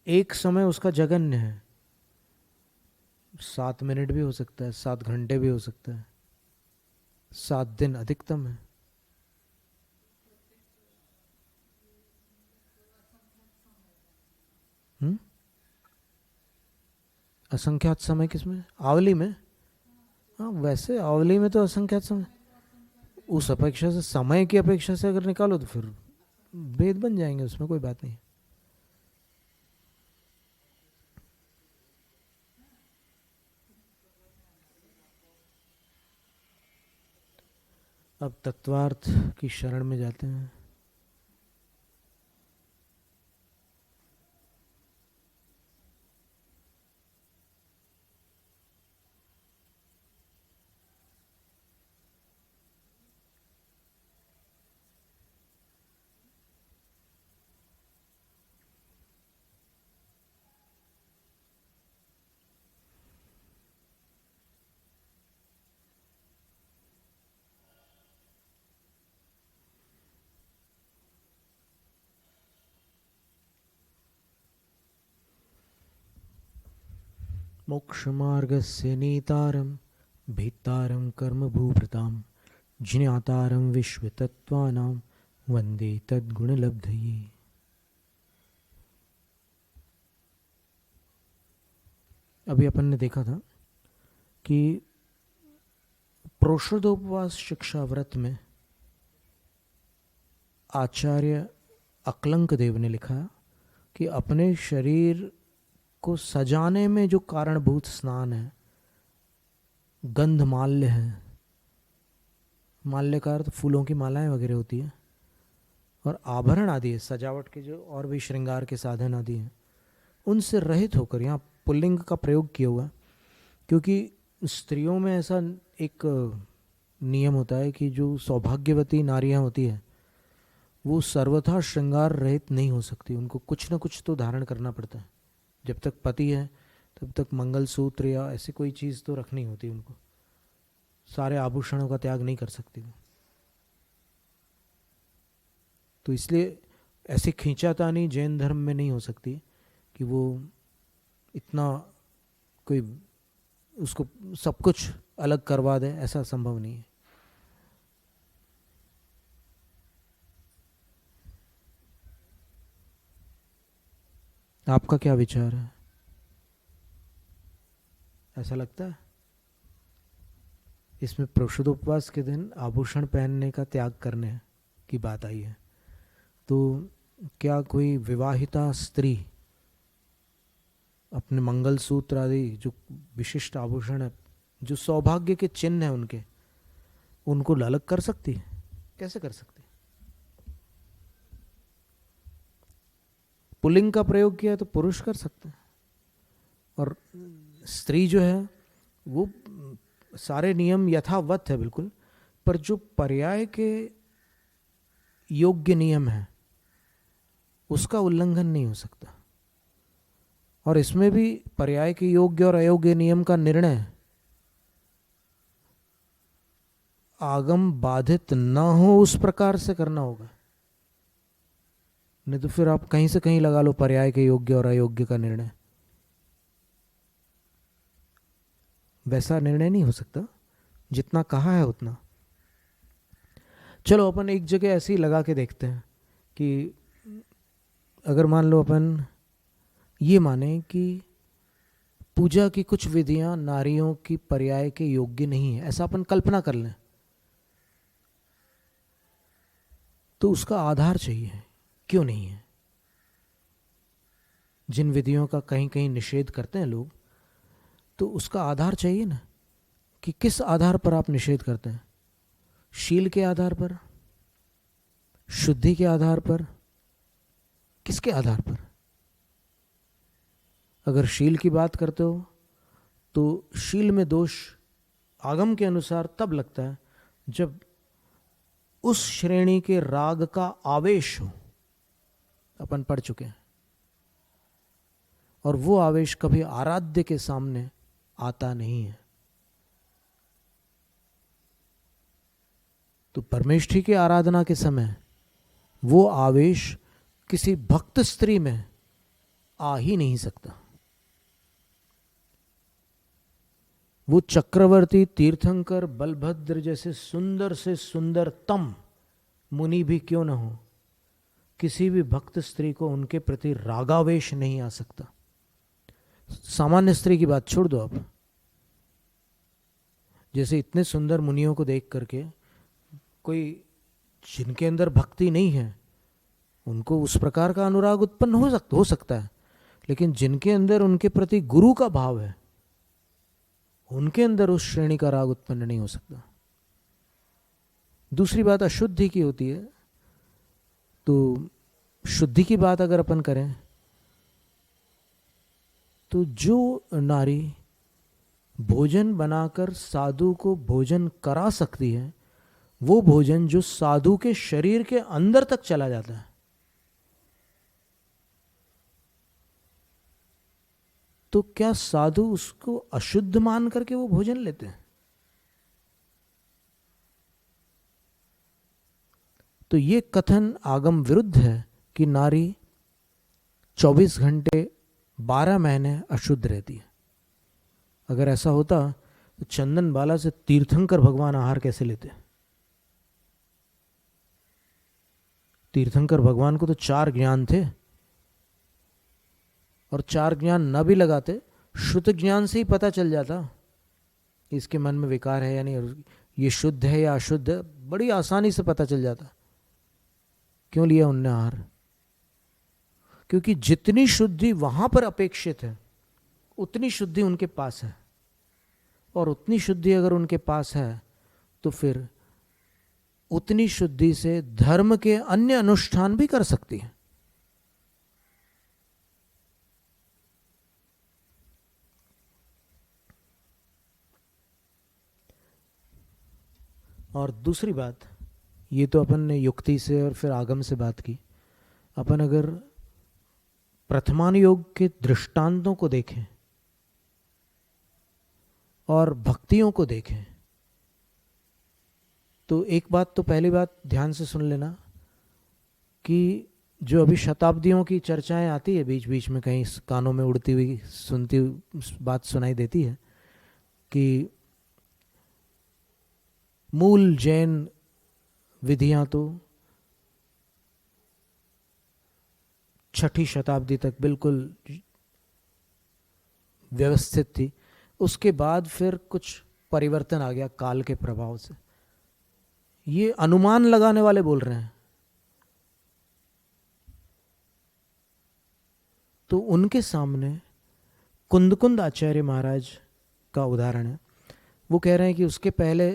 एक समय उसका जघन्य है, 7 मिनट भी हो सकता है, 7 घंटे भी हो सकता है, 7 दिन अधिकतम है। असंख्यात समय किसमें, आवली में? हाँ वैसे आवली में तो असंख्यात समय, उस अपेक्षा से, समय की अपेक्षा से अगर निकालो तो फिर भेद बन जाएंगे, उसमें कोई बात नहीं। अब तत्वार्थ की शरण में जाते हैं। मोक्षमार्गस्य नेतारं भेत्तारं कर्मभूभृतां ज्ञातारं विश्वतत्त्वानां वन्दे तद्गुणलब्धये। अभी अपन ने देखा था कि प्रोषदोपवास शिक्षा व्रत में आचार्य अक्लंक देव ने लिखा कि अपने शरीर को सजाने में जो कारणभूत स्नान है, गंध माल्य है, माल्य का अर्थ फूलों की मालाएं वगैरह होती है, और आभरण आदि है, सजावट के जो और भी श्रृंगार के साधन आदि हैं, उनसे रहित होकर, यहाँ पुल्लिंग का प्रयोग किया हुआ, क्योंकि स्त्रियों में ऐसा एक नियम होता है कि जो सौभाग्यवती नारियां होती है वो सर्वथा श्रृंगार रहित नहीं हो सकती, उनको कुछ ना कुछ तो धारण करना पड़ता है। जब तक पति है तब तक मंगलसूत्र या ऐसी कोई चीज़ तो रखनी होती उनको, सारे आभूषणों का त्याग नहीं कर सकती वो। तो इसलिए ऐसी खींचातानी जैन धर्म में नहीं हो सकती कि वो इतना कोई उसको सब कुछ अलग करवा दे, ऐसा संभव नहीं है। आपका क्या विचार है, ऐसा लगता है इसमें प्रोषदोपवास के दिन आभूषण पहनने का त्याग करने की बात आई है, तो क्या कोई विवाहिता स्त्री अपने मंगलसूत्र आदि जो विशिष्ट आभूषण है, जो सौभाग्य के चिन्ह है उनके, उनको अलग कर सकती है? कैसे कर सकती है? पुल्लिंग का प्रयोग किया तो पुरुष कर सकते हैं, और स्त्री जो है वो सारे नियम यथावत है बिल्कुल, पर जो पर्याय के योग्य नियम है उसका उल्लंघन नहीं हो सकता। और इसमें भी पर्याय के योग्य और अयोग्य नियम का निर्णय आगम बाधित न हो उस प्रकार से करना होगा, नहीं तो फिर आप कहीं से कहीं लगा लो पर्याय के योग्य और अयोग्य का निर्णय, वैसा निर्णय नहीं हो सकता जितना कहा है उतना। चलो अपन एक जगह ऐसे ही लगा के देखते हैं कि अगर मान लो अपन ये माने कि पूजा की कुछ विधियां नारियों की पर्याय के योग्य नहीं है, ऐसा अपन कल्पना कर लें, तो उसका आधार चाहिए, क्यों नहीं है? जिन विधियों का कहीं कहीं निषेध करते हैं लोग, तो उसका आधार चाहिए ना, कि किस आधार पर आप निषेध करते हैं। शील के आधार पर, शुद्धि के आधार पर, किसके आधार पर? अगर शील की बात करते हो तो शील में दोष आगम के अनुसार तब लगता है जब उस श्रेणी के राग का आवेश हो, अपन पढ़ चुके हैं, और वो आवेश कभी आराध्य के सामने आता नहीं है। तो परमेष्ठी की आराधना के समय वो आवेश किसी भक्त स्त्री में आ ही नहीं सकता। वो चक्रवर्ती, तीर्थंकर, बलभद्र जैसे सुंदर से सुंदरतम मुनि भी क्यों न हो, किसी भी भक्त स्त्री को उनके प्रति रागावेश नहीं आ सकता। सामान्य स्त्री की बात छोड़ दो आप, जैसे इतने सुंदर मुनियों को देख करके कोई जिनके अंदर भक्ति नहीं है उनको उस प्रकार का अनुराग उत्पन्न हो सकता है, लेकिन जिनके अंदर उनके प्रति गुरु का भाव है उनके अंदर उस श्रेणी का राग उत्पन्न नहीं हो सकता। दूसरी बात अशुद्धि की होती है। तो शुद्धि की बात अगर अपन करें तो जो नारी भोजन बनाकर साधु को भोजन करा सकती है, वो भोजन जो साधु के शरीर के अंदर तक चला जाता है, तो क्या साधु उसको अशुद्ध मान करके वो भोजन लेते हैं? तो ये कथन आगम विरुद्ध है कि नारी 24 घंटे 12 महीने अशुद्ध रहती है। अगर ऐसा होता तो चंदन बाला से तीर्थंकर भगवान आहार कैसे लेते? तीर्थंकर भगवान को तो 4 ज्ञान थे, और 4 ज्ञान न भी लगाते, शुद्ध ज्ञान से ही पता चल जाता इसके मन में विकार है या नहीं, ये शुद्ध है या अशुद्ध है, बड़ी आसानी से पता चल जाता। क्यों लिया उनने आहार? क्योंकि जितनी शुद्धि वहां पर अपेक्षित है उतनी शुद्धि उनके पास है, और उतनी शुद्धि अगर उनके पास है तो फिर उतनी शुद्धि से धर्म के अन्य अनुष्ठान भी कर सकती है। और दूसरी बात, ये तो अपन ने युक्ति से और फिर आगम से बात की। अपन अगर प्रथमान योग के दृष्टांतों को देखें और भक्तियों को देखें, तो एक बात तो पहली बात ध्यान से सुन लेना कि जो अभी शताब्दियों की चर्चाएं आती है बीच बीच में, कहीं कानों में उड़ती हुई सुनती हुई बात सुनाई देती है कि मूल जैन विधियां तो 6ठी शताब्दी तक बिल्कुल व्यवस्थित थी, उसके बाद फिर कुछ परिवर्तन आ गया काल के प्रभाव से। ये अनुमान लगाने वाले बोल रहे हैं, तो उनके सामने कुंदकुंद आचार्य महाराज का उदाहरण है। वो कह रहे हैं कि उसके पहले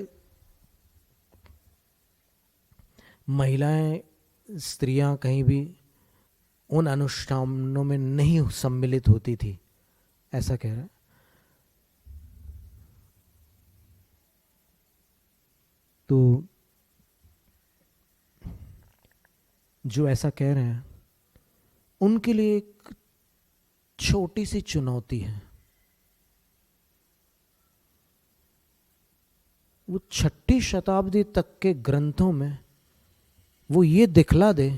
महिलाएं, स्त्रियां कहीं भी उन अनुष्ठानों में नहीं सम्मिलित होती थी, ऐसा कह रहे हैं। तो जो ऐसा कह रहे हैं उनके लिए एक छोटी सी चुनौती है। वो 6ठी शताब्दी तक के ग्रंथों में वो ये दिखला दे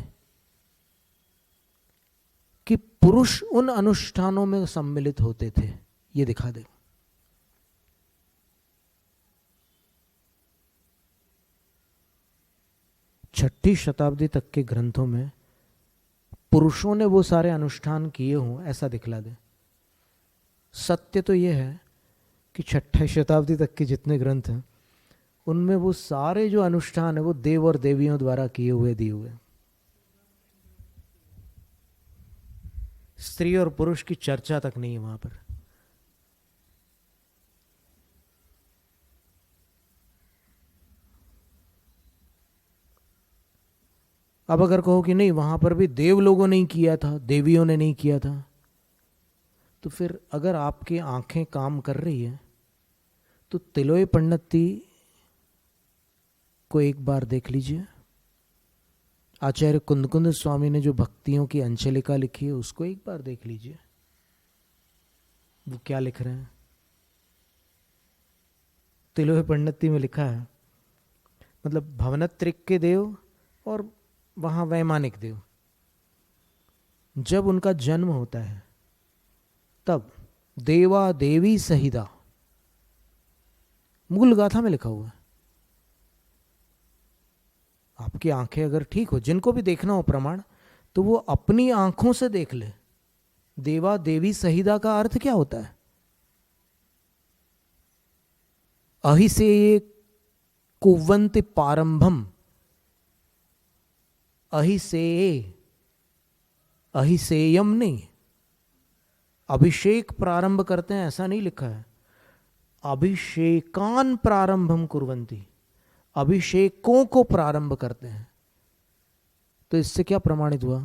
कि पुरुष उन अनुष्ठानों में सम्मिलित होते थे, ये दिखा दे। छठी शताब्दी तक के ग्रंथों में पुरुषों ने वो सारे अनुष्ठान किए हों, ऐसा दिखला दे। सत्य तो ये है कि 6ठी शताब्दी तक के जितने ग्रंथ हैं उनमें वो सारे जो अनुष्ठान है वो देव और देवियों द्वारा किए हुए दिए हुए। स्त्री और पुरुष की चर्चा तक नहीं है वहां पर। अब अगर कहो कि नहीं वहां पर भी देव लोगों ने किया था, देवियों ने नहीं किया था, तो फिर अगर आपकी आंखें काम कर रही है तो तिलोय पंडिती को एक बार देख लीजिए। आचार्य कुंदकुंद स्वामी ने जो भक्तियों की अंचलिका लिखी है उसको एक बार देख लीजिए, वो क्या लिख रहे हैं। तिलोय पंडिती में लिखा है, मतलब भवनत्रिक के देव और वहां वैमानिक देव, जब उनका जन्म होता है तब देवा देवी सहिता, मूल गाथा में लिखा हुआ है। आपकी आंखें अगर ठीक हो, जिनको भी देखना हो प्रमाण, तो वो अपनी आंखों से देख ले। देवा देवी सहिता का अर्थ क्या होता है? अहिसे कुवंत पारंभम, अहिसे अहिसेयम नहीं, अभिषेक प्रारंभ करते हैं ऐसा नहीं लिखा है। अभिषेकान प्रारंभम कुर्वन्ति, अभिषेकों को प्रारंभ करते हैं। तो इससे क्या प्रमाणित हुआ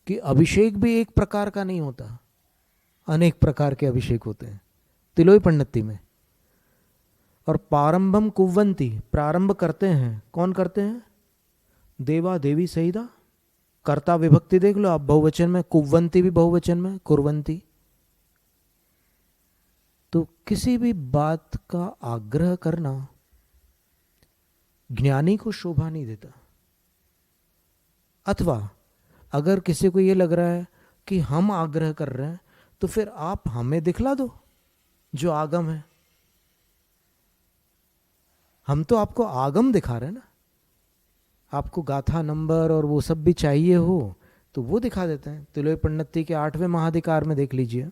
कि अभिषेक भी एक प्रकार का नहीं होता, अनेक प्रकार के अभिषेक होते हैं तिलोय पंडिती में। और प्रारंभम कुवंती, प्रारंभ करते हैं, कौन करते हैं? देवा देवी सहिता। कर्ता विभक्ति देख लो आप, बहुवचन में, कुवंती भी बहुवचन में, कुर्वंती। तो किसी भी बात का आग्रह करना ज्ञानी को शोभा नहीं देता। अथवा अगर किसी को यह लग रहा है कि हम आग्रह कर रहे हैं, तो फिर आप हमें दिखला दो जो आगम है। हम तो आपको आगम दिखा रहे हैं ना। आपको गाथा नंबर और वो सब भी चाहिए हो तो वो दिखा देते हैं। तिलोय पंडिती के 8वें महाधिकार में देख लीजिए।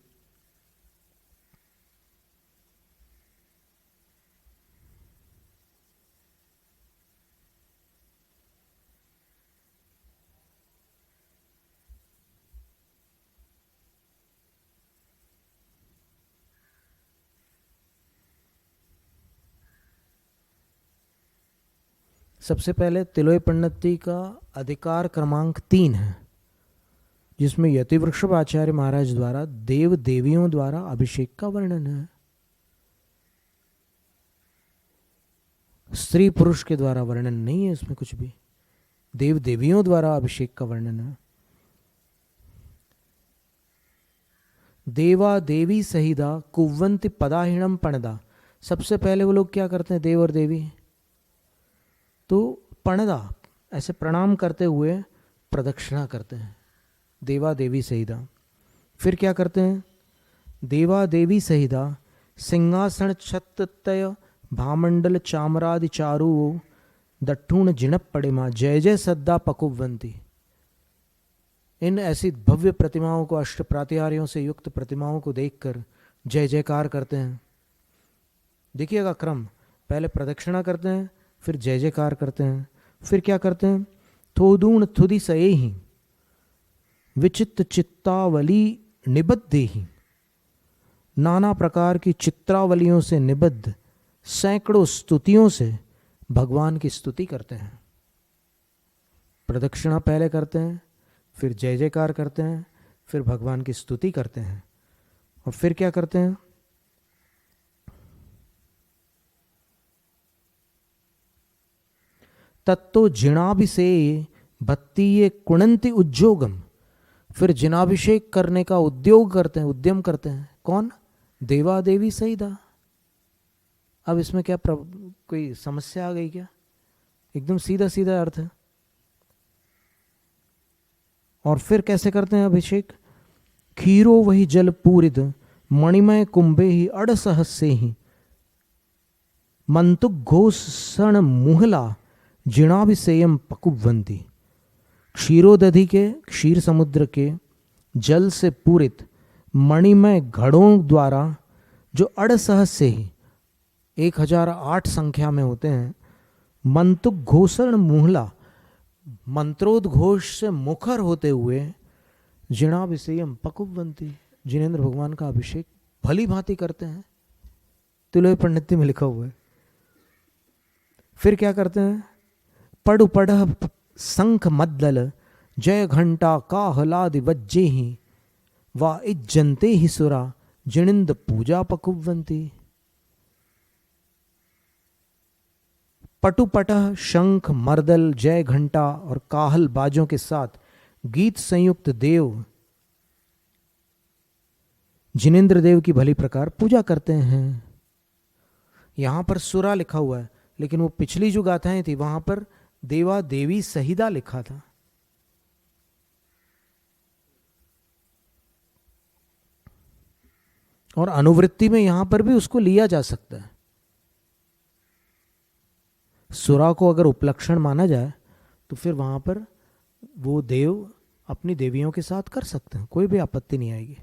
सबसे पहले तिलोय पंडिती का अधिकार क्रमांक 3 है, जिसमें यतिवृषभ आचार्य महाराज द्वारा देव देवियों द्वारा अभिषेक का वर्णन है। स्त्री पुरुष के द्वारा वर्णन नहीं है इसमें कुछ भी, देव देवियों द्वारा अभिषेक का वर्णन है। देवा देवी सहिता कुवंति पदाहीणम पणदा। सबसे पहले वो लोग क्या करते हैं, देव और देवी, तो पणदा ऐसे प्रणाम करते हुए प्रदक्षिणा करते हैं, देवा देवी सहिता। फिर क्या करते हैं, देवा देवी सहिता सिंहासन छत्तय भामंडल चामरादि चारु दट्ठूण जिणप पड़िमा जय जय सद्दा पकुवंती। इन ऐसी भव्य प्रतिमाओं को, अष्ट प्रातिहार्यों से युक्त प्रतिमाओं को देखकर जय जयकार करते हैं। देखिएगा क्रम, पहले प्रदक्षिणा करते हैं, फिर जय जयकार करते हैं, फिर क्या करते हैं, थोदूण थुदि सये ही विचित्र चित्तावली निबद्धे ही। नाना प्रकार की चित्रावलियों से निबद्ध सैकड़ों स्तुतियों से भगवान की स्तुति करते हैं। प्रदक्षिणा पहले करते हैं, फिर जय जयकार करते हैं, फिर भगवान की स्तुति करते हैं, और फिर क्या करते हैं, तत्तो जिनाभिषेक भक्ति कुणंति उद्योगम। फिर जिनाभिषेक करने का उद्योग करते हैं, उद्यम करते हैं। कौन? देवा देवी सहिता। अब इसमें क्या कोई समस्या आ गई क्या? एकदम सीधा सीधा अर्थ है। और फिर कैसे करते हैं अभिषेक? खीरो वही जल पूरित मणिमय कुंभे ही अड़सहस्य ही मंतुक घोषण मुहला जिणाभिषेयम पकुवंती। क्षीरोदधि के, क्षीर समुद्र के जल से पूरित मणिमय घड़ों द्वारा जो अड़सहस्य ही 1008 संख्या में होते हैं, मंतुक घोषण मुहला, मंत्रोद्घोष से मुखर होते हुए जिणाभिषेयम पकुवंती, जिनेन्द्र भगवान का अभिषेक भली भांति करते हैं, तिलोय पंडित्य में लिखा हुआ है। फिर क्या करते हैं, पढ़ पढ़ शंख मद्दल जय घंटा काहलादि वज्जे ही वा इज्जनते ही सुरा जिनिंद पूजा पकुवंती। पटुपटह शंख मर्दल जय घंटा और काहल बाजों के साथ गीत संयुक्त देव जिनेन्द्र देव की भली प्रकार पूजा करते हैं। यहां पर सुरा लिखा हुआ है, लेकिन वो पिछली जो गाथाएं थी वहां पर देवा देवी सहिदा लिखा था। और अनुवृत्ति में यहां पर भी उसको लिया जा सकता है। सुरा को अगर उपलक्षण माना जाए तो फिर वहां पर वो देव अपनी देवियों के साथ कर सकते हैं, कोई भी आपत्ति नहीं आएगी।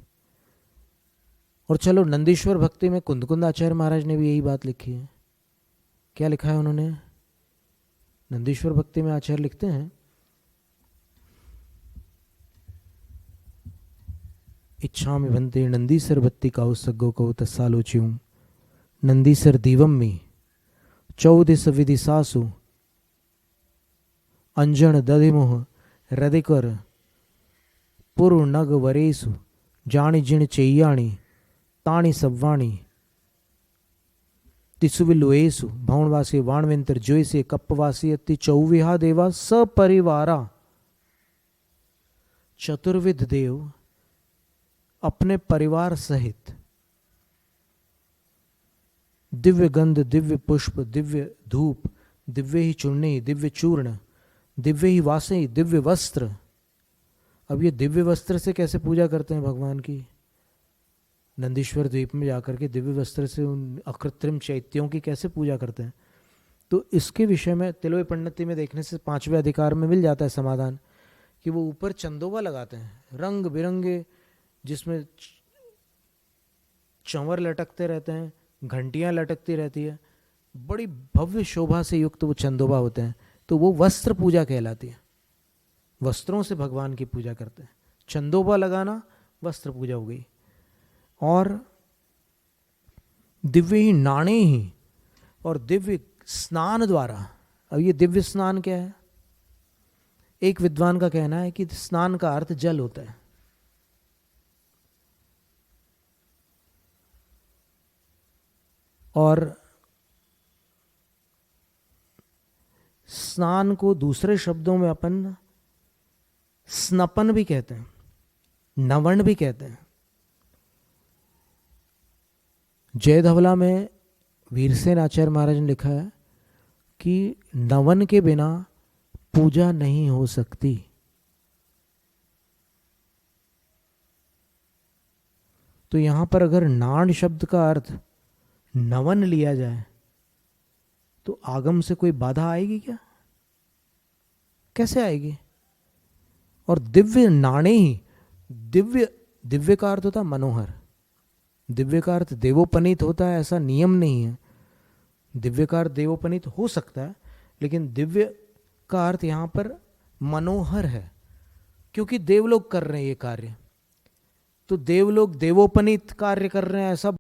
और चलो, नंदीश्वर भक्ति में कुंदकुंद आचार्य महाराज ने भी यही बात लिखी है। क्या लिखा है उन्होंने? नंदीश्वर भक्ति में आचार्य लिखते हैं, इच्छा में बनते नंदीसर बत्ती का सग्गो को तस्सालोच्यूं नंदीसर दीवम में 14 विधि सासु अंजन दधिमुह हृदिकर पुरु नग वरेसु जानी जिण चेयाणी ताणी सव्वाणी तिसुविलुएसु भवनवासी वाणवेंतर जोइसे कप्पवासी अति चौविहा देवा सपरिवारा। चतुर्विध देव अपने परिवार सहित दिव्य गंध, दिव्य पुष्प, दिव्य धूप, दिव्य ही चूर्णे, दिव्य चूर्ण, दिव्य ही वासे, दिव्य वस्त्र। अब ये दिव्य वस्त्र से कैसे पूजा करते हैं भगवान की? नंदीश्वर द्वीप में जाकर के दिव्य वस्त्र से उन अकृत्रिम चैत्यों की कैसे पूजा करते हैं? तो इसके विषय में तिलोय पंडिती में देखने से 5वें अधिकार में मिल जाता है समाधान, कि वो ऊपर चंदोबा लगाते हैं रंग बिरंगे, जिसमें चंवर लटकते रहते हैं, घंटियां लटकती रहती है, बड़ी भव्य शोभा से युक्त वो चंदोबा होते हैं। तो वो वस्त्र पूजा कहलाती है। वस्त्रों से भगवान की पूजा करते हैं। चंदोबा लगाना वस्त्र पूजा हो गई। और दिव्य ही नाणे ही और दिव्य स्नान द्वारा। अब ये दिव्य स्नान क्या है? एक विद्वान का कहना है कि स्नान का अर्थ जल होता है। और स्नान को दूसरे शब्दों में अपन स्नपन भी कहते हैं, नवन भी कहते हैं। जय धवला में वीरसेन आचार्य महाराज ने लिखा है कि नवन के बिना पूजा नहीं हो सकती। तो यहां पर अगर नाण शब्द का अर्थ नवन लिया जाए तो आगम से कोई बाधा आएगी क्या? कैसे आएगी? और दिव्य नाणे ही, दिव्य, दिव्य का अर्थ होता है मनोहर। दिव्य का अर्थ देवोपनीत होता है ऐसा नियम नहीं है। दिव्य का अर्थ देवोपनीत हो सकता है, लेकिन दिव्य का अर्थ यहां पर मनोहर है, क्योंकि देवलोग कर रहे हैं ये कार्य। तो देवलोग देवोपनीत कार्य कर रहे हैं ऐसा